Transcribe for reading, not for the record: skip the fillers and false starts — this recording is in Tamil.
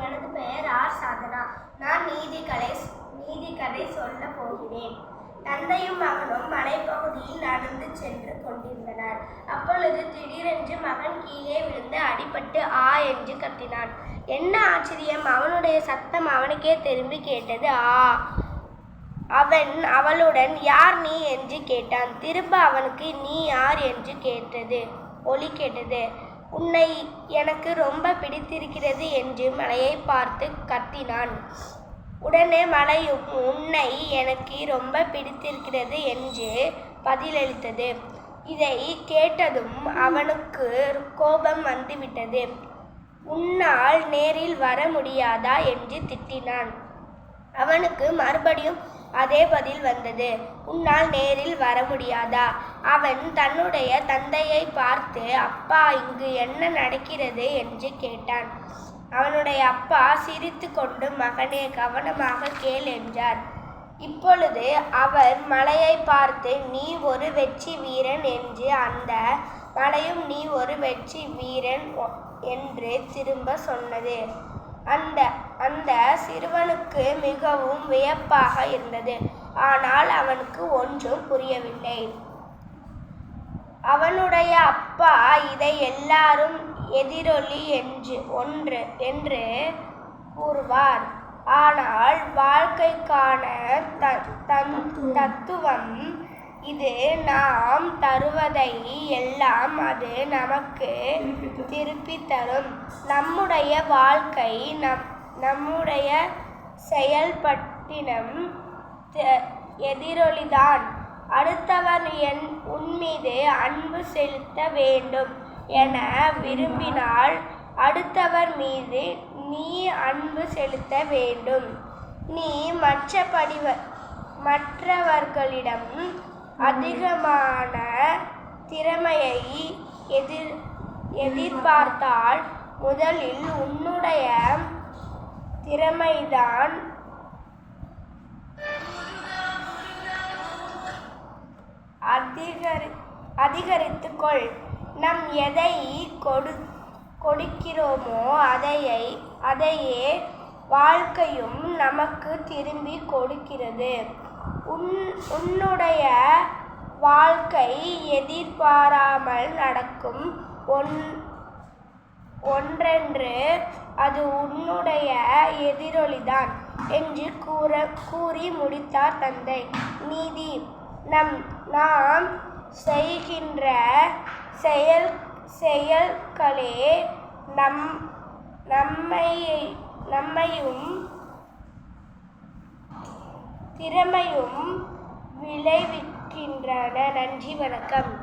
எனது பெயர் ஆர் சாதனா. நான் நீதிக்கதை சொல்ல போகிறேன். தந்தையும் மகனும் மலைப்பகுதியில் நடந்து சென்று கொண்டிருந்தனர். அப்பொழுது திடீரென்று மகன் கீழே விழுந்து அடிபட்டு ஆ என்று கத்தினான். என்ன ஆச்சரியம்! அவனுடைய சத்தம் அவனுக்கே திரும்பி கேட்டது. அவன் அவளுடன் யார் நீ என்று கேட்டான். திரும்ப அவனுக்கு நீ யார் என்று ஒலி கேட்டது. உன்னை எனக்கு ரொம்ப பிடித்திருக்கிறது என்று மலையை பார்த்து கத்தினான். உடனே மலையும் உன்னை எனக்கு ரொம்ப பிடித்திருக்கிறது என்று பதிலளித்தது. இதை கேட்டதும் அவனுக்கு கோபம் வந்துவிட்டது. உன்னால் நேரில் வர முடியாதா என்று திட்டினான். அவனுக்கு மறுபடியும் அதே பதில் வந்தது. உன்னால் நேரில் வர முடியாதா? அவன் தன்னுடைய தந்தையை பார்த்து, அப்பா, இங்கு என்ன நடக்கிறது என்று கேட்டான். அவனுடைய அப்பா சிரித்து கொண்டு, மகனே, கவனமாக கேள் என்றார். இப்பொழுது அவர் மலையை பார்த்து, நீ ஒரு வெற்றி வீரன் என்று, அந்த மலையும் நீ ஒரு வெற்றி வீரன் என்று திரும்ப சொன்னது. அந்த சிறுவனுக்கு மிகவும் வியப்பாக இருந்தது. ஆனால் அவனுக்கு ஒன்றும் புரியவில்லை. அவனுடைய அப்பா இதை எல்லாரும் எதிரொலி என்று கூறுவார். ஆனால் வாழ்க்கைக்கான தத்துவம் இது. நாம் தருவதை எல்லாம் அது நமக்கு திருப்பி தரும். நம்முடைய வாழ்க்கை நம்முடைய செயல்பட்டினம் எதிரொலிதான். அடுத்தவர் உன்மீது அன்பு செலுத்த வேண்டும் என விரும்பினால் அடுத்தவர் மீது நீ அன்பு செலுத்த வேண்டும். நீ மற்றவர்களிடம் அதிகமான திறமையை எதிர்பார்த்தால் முதலில் உன்னுடைய திறமைதான் அதிகரித்துக்கொள். நாம் எதை கொடுக்கிறோமோ அதையே வாழ்க்கையும் நமக்கு திரும்பி கொடுக்கிறது. உன்னுடைய வாழ்க்கை எதிர்பாராமல் நடக்கும் ஒன்றென்று அது உன்னுடைய எதிரொலிதான் என்று கூறி முடித்தார் தந்தை. நீதி. நாம் செய்கின்ற செயல்களே நம்மையும் திறமையும் விளைவிக்கின்றன. நன்றி, வணக்கம்.